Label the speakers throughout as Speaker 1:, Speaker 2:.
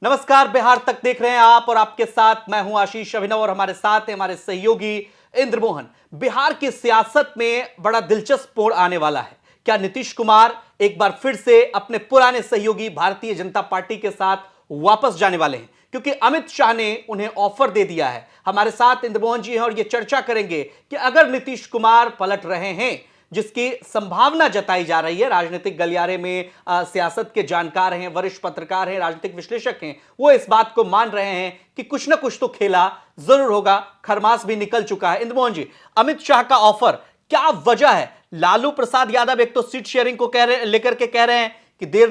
Speaker 1: नमस्कार, बिहार तक देख रहे हैं आप और आपके साथ मैं हूं आशीष अभिनव और हमारे साथ हैं हमारे सहयोगी इंद्रमोहन। बिहार की सियासत में बड़ा दिलचस्प मोड़ आने वाला है। क्या नीतीश कुमार एक बार फिर से अपने पुराने सहयोगी भारतीय जनता पार्टी के साथ वापस जाने वाले हैं? क्योंकि अमित शाह ने उन्हें ऑफर दे दिया है। हमारे साथ इंद्रमोहन जी हैं और ये चर्चा करेंगे कि अगर नीतीश कुमार पलट रहे हैं, जिसकी संभावना जताई जा रही है, राजनीतिक गलियारे में सियासत के जानकार हैं, वरिष्ठ पत्रकार हैं, राजनीतिक विश्लेषक हैं, वो इस बात को मान रहे हैं कि कुछ ना कुछ तो खेला जरूर होगा। खरमास भी निकल चुका है। इंद्रमोहन जी, अमित शाह का ऑफर, क्या वजह है? लालू प्रसाद यादव एक तो सीट शेयरिंग को लेकर के कह रहे हैं कि देर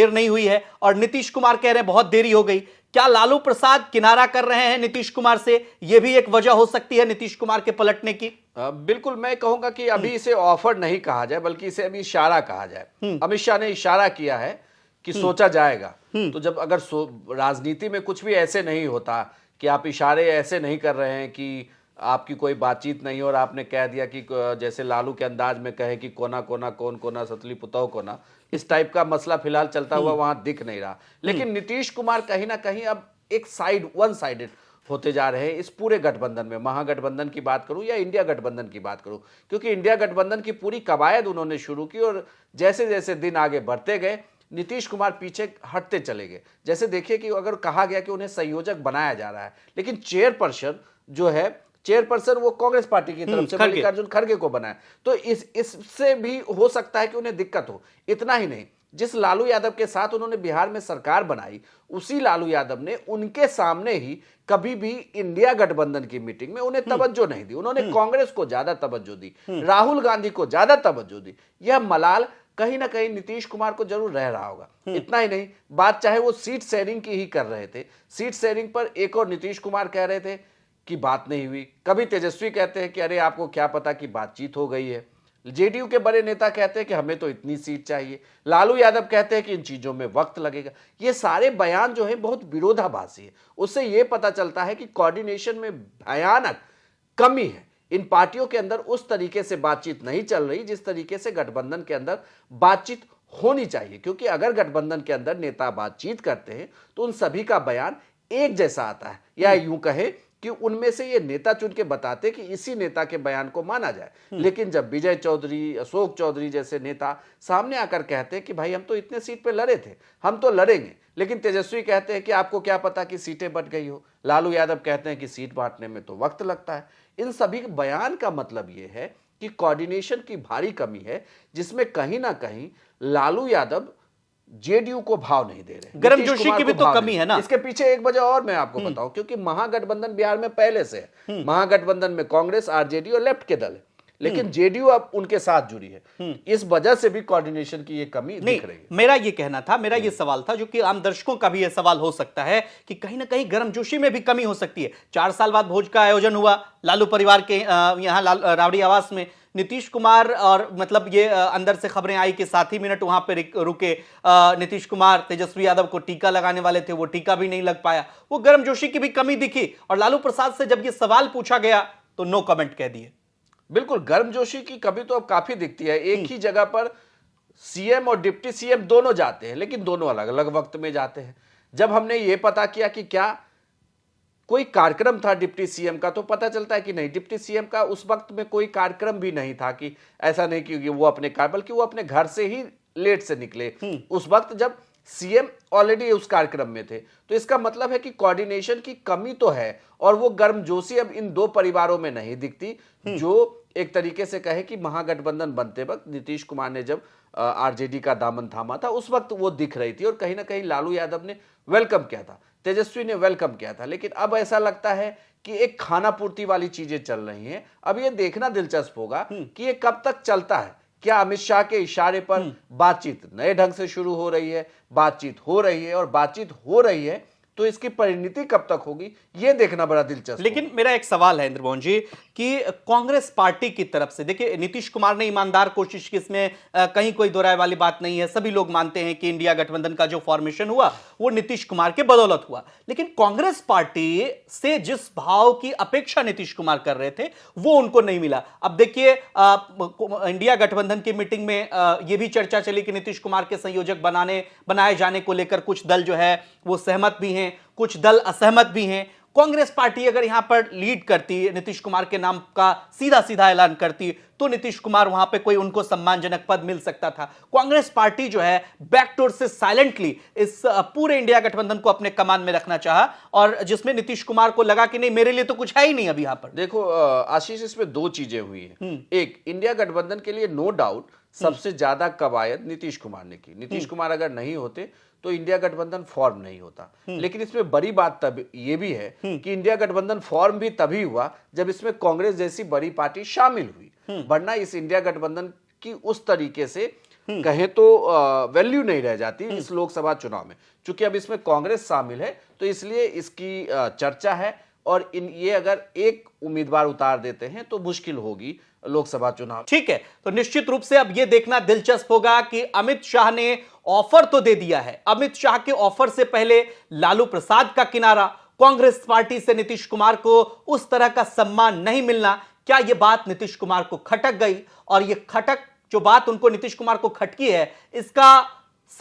Speaker 1: नहीं हुई है और नीतीश कुमार कह रहे हैं बहुत देरी हो गई। क्या लालू प्रसाद किनारा कर रहे हैं नीतीश कुमार से? यह भी एक वजह हो सकती है नीतीश कुमार के पलटने की।
Speaker 2: बिल्कुल, मैं कहूंगा कि अभी इसे ऑफर नहीं कहा जाए बल्कि इसे अभी इशारा कहा जाए। अमित शाह ने इशारा किया है कि सोचा जाएगा। तो जब अगर राजनीति में कुछ भी ऐसे नहीं होता कि आप इशारे ऐसे नहीं कर रहे हैं कि आपकी कोई बातचीत नहीं और आपने कह दिया कि जैसे लालू के अंदाज में कहे कि कोना कोना कौन कोना सतली पुतौ कोना, इस टाइप का मसला फिलहाल चलता हुआ वहां दिख नहीं रहा। लेकिन नीतीश कुमार कहीं ना कहीं अब एक वन साइडेड होते जा रहे हैं इस पूरे गठबंधन में। महागठबंधन की बात करूं या इंडिया गठबंधन की बात करूं, क्योंकि इंडिया गठबंधन की पूरी कवायद उन्होंने शुरू की और जैसे जैसे दिन आगे बढ़ते गए नीतीश कुमार पीछे हटते चले गए। जैसे देखिए कि अगर कहा गया कि उन्हें संयोजक बनाया जा रहा है, लेकिन चेयरपर्सन वो कांग्रेस पार्टी की तरफ से मल्लिकार्जुन खड़गे को बनाया, तो इससे भी हो सकता है कि उन्हें दिक्कत हो। इतना ही नहीं, जिस लालू यादव के साथ उन्होंने बिहार में सरकार बनाई, उसी लालू यादव ने उनके सामने ही कभी भी इंडिया गठबंधन की मीटिंग में उन्हें तवज्जो नहीं दी। उन्होंने कांग्रेस को ज्यादा तवज्जो दी, राहुल गांधी को ज्यादा तवज्जो दी। यह मलाल कहीं ना कहीं नीतीश कुमार को जरूर रह रहा होगा। इतना ही नहीं, बात चाहे वो सीट शेयरिंग की ही कर रहे थे, सीट शेयरिंग पर एक और नीतीश कुमार कह रहे थे कि बात नहीं हुई। कभी तेजस्वी कहते हैं कि अरे आपको क्या पता कि बातचीत हो गई है। जेडीयू के बड़े नेता कहते हैं कि हमें तो इतनी सीट चाहिए। लालू यादव कहते हैं कि इन चीजों में वक्त लगेगा। ये सारे बयान जो है बहुत विरोधाभासी है। उससे यह पता चलता है कि कोऑर्डिनेशन में भयानक कमी है। इन पार्टियों के अंदर उस तरीके से बातचीत नहीं चल रही जिस तरीके से गठबंधन के अंदर बातचीत होनी चाहिए। क्योंकि अगर गठबंधन के अंदर नेता बातचीत करते हैं तो उन सभी का बयान एक जैसा आता है, या यूं कहे कि उनमें से ये नेता चुन के बताते कि इसी नेता के बयान को माना जाए। लेकिन जब विजय चौधरी, अशोक चौधरी जैसे नेता सामने आकर कहते हैं कि भाई हम तो इतने सीट पे लड़े थे, हम तो लड़ेंगे, लेकिन तेजस्वी कहते हैं कि आपको क्या पता कि सीटें बंट गई हो, लालू यादव कहते हैं कि सीट बांटने में तो वक्त लगता है। इन सभी बयान का मतलब ये है कि कोऑर्डिनेशन की भारी कमी है, जिसमें कहीं ना कहीं लालू यादव जेडीयू को भाव नहीं दे रहे।
Speaker 1: गर्मजोशी की भी तो कमी है ना।
Speaker 2: इसके पीछे एक वजह और मैं आपको बताऊं, क्योंकि महागठबंधन बिहार में पहले से है। महागठबंधन में कांग्रेस, आरजेडी और लेफ्ट के दल है, लेकिन जेडीयू अब उनके साथ जुड़ी है। इस वजह से भी कोऑर्डिनेशन की ये कमी दिख रही है।
Speaker 1: मेरा ये कहना था, मेरा ये सवाल था, जो कि आम दर्शकों का भी ये सवाल हो सकता है कि कहीं ना कहीं गर्मजोशी में भी कमी हो सकती है। 4 साल बाद भोज का आयोजन हुआ लालू परिवार के यहाँ राबड़ी आवास में। नीतीश कुमार और मतलब ये अंदर से खबरें आई कि 7 ही मिनट वहां पे रुके नीतीश कुमार। तेजस्वी यादव को टीका लगाने वाले थे, वो टीका भी नहीं लग पाया। वो गर्मजोशी की भी कमी दिखी और लालू प्रसाद से जब ये सवाल पूछा गया तो नो कमेंट कह दिए।
Speaker 2: बिल्कुल, गर्मजोशी की कमी तो अब काफी दिखती है। एक ही जगह पर सीएम और डिप्टी सीएम दोनों जाते हैं, लेकिन दोनों अलग अलग वक्त में जाते हैं। जब हमने ये पता किया कि क्या कोई कार्यक्रम था डिप्टी सीएम का, तो पता चलता है कि नहीं, डिप्टी सीएम का उस वक्त में कोई कार्यक्रम भी नहीं था। कि ऐसा नहीं कि वो बल्कि वो अपने घर से ही लेट से निकले उस वक्त जब सीएम ऑलरेडी उस कार्यक्रम में थे। तो इसका मतलब है कि कोऑर्डिनेशन की कमी तो है और वो गर्मजोशी अब इन दो परिवारों में नहीं दिखती, जो एक तरीके से कहे कि महागठबंधन बनते वक्त नीतीश कुमार ने जब आरजेडी का दामन थामा था उस वक्त वो दिख रही थी। और कहीं ना कहीं लालू यादव ने वेलकम किया था, तेजस्वी ने वेलकम किया था। लेकिन अब ऐसा लगता है कि एक खाना पूर्ति वाली चीजें चल रही हैं। अब ये देखना दिलचस्प होगा कि ये कब तक चलता है। क्या अमित शाह के इशारे पर बातचीत नए ढंग से शुरू हो रही है, बातचीत हो रही है, और बातचीत हो रही है तो इसकी परिणति कब तक होगी, यह देखना बड़ा दिलचस्प।
Speaker 1: लेकिन मेरा एक सवाल है इंद्रमोहन जी कि कांग्रेस पार्टी की तरफ से, देखिए नीतीश कुमार ने ईमानदार कोशिश की, इसमें कहीं कोई दो राय वाली बात नहीं है। सभी लोग मानते हैं कि इंडिया गठबंधन का जो फॉर्मेशन हुआ वो नीतीश कुमार के बदौलत हुआ, लेकिन कांग्रेस पार्टी से जिस भाव की अपेक्षा नीतीश कुमार कर रहे थे वो उनको नहीं मिला। अब देखिए इंडिया गठबंधन की मीटिंग में यह भी चर्चा चली कि नीतीश कुमार के संयोजक बनाए जाने को लेकर कुछ दल जो है वो सहमत भी हैं, कुछ दल असहमत भी हैं। कांग्रेस पार्टी अगर यहां पर लीड करती, नीतीश कुमार के नाम का सीधा सीधा ऐलान करती, तो नीतीश कुमार वहां पे कोई उनको सम्मानजनक पद मिल सकता था। कांग्रेस पार्टी जो है बैकडोर से साइलेंटली इस पूरे इंडिया गठबंधन को अपने कमान में रखना चाहा, और जिसमें नीतीश कुमार को लगा कि नहीं, मेरे लिए तो कुछ है ही नहीं अभी यहां पर।
Speaker 2: देखो आशीष, इसमें दो चीजें हुई है। एक, इंडिया गठबंधन के लिए नो डाउट सबसे ज्यादा कवायद नीतीश कुमार ने की। नीतीश कुमार अगर नहीं होते तो इंडिया गठबंधन फॉर्म नहीं होता। लेकिन इसमें बड़ी बात तब ये भी है कि इंडिया गठबंधन फॉर्म भी तभी हुआ जब इसमें कांग्रेस जैसी बड़ी पार्टी शामिल हुई, वरना इस इंडिया गठबंधन की उस तरीके से कहें तो वैल्यू नहीं रह जाती इस लोकसभा चुनाव में। चूंकि अब इसमें कांग्रेस शामिल है तो इसलिए इसकी चर्चा है, और ये अगर एक उम्मीदवार उतार देते हैं तो मुश्किल होगी लोकसभा चुनाव।
Speaker 1: ठीक है, तो निश्चित रूप से अब यह देखना दिलचस्प होगा कि अमित शाह ने ऑफर तो दे दिया है, अमित शाह के ऑफर से पहले लालू प्रसाद का किनारा, कांग्रेस पार्टी से नीतीश कुमार को उस तरह का सम्मान नहीं मिलना, क्या यह बात नीतीश कुमार को खटक गई? और यह खटक जो बात उनको नीतीश कुमार को खटकी है, इसका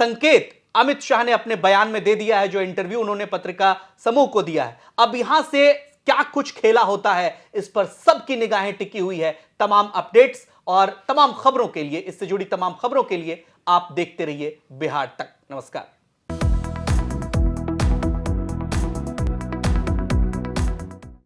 Speaker 1: संकेत अमित शाह ने अपने बयान में दे दिया है, जो इंटरव्यू उन्होंने पत्रिका समूह को दिया है। अब यहां से क्या कुछ खेला होता है, इस पर सबकी निगाहें टिकी हुई है। तमाम अपडेट्स और तमाम खबरों के लिए, इससे जुड़ी तमाम खबरों के लिए आप देखते रहिए बिहार तक। नमस्कार।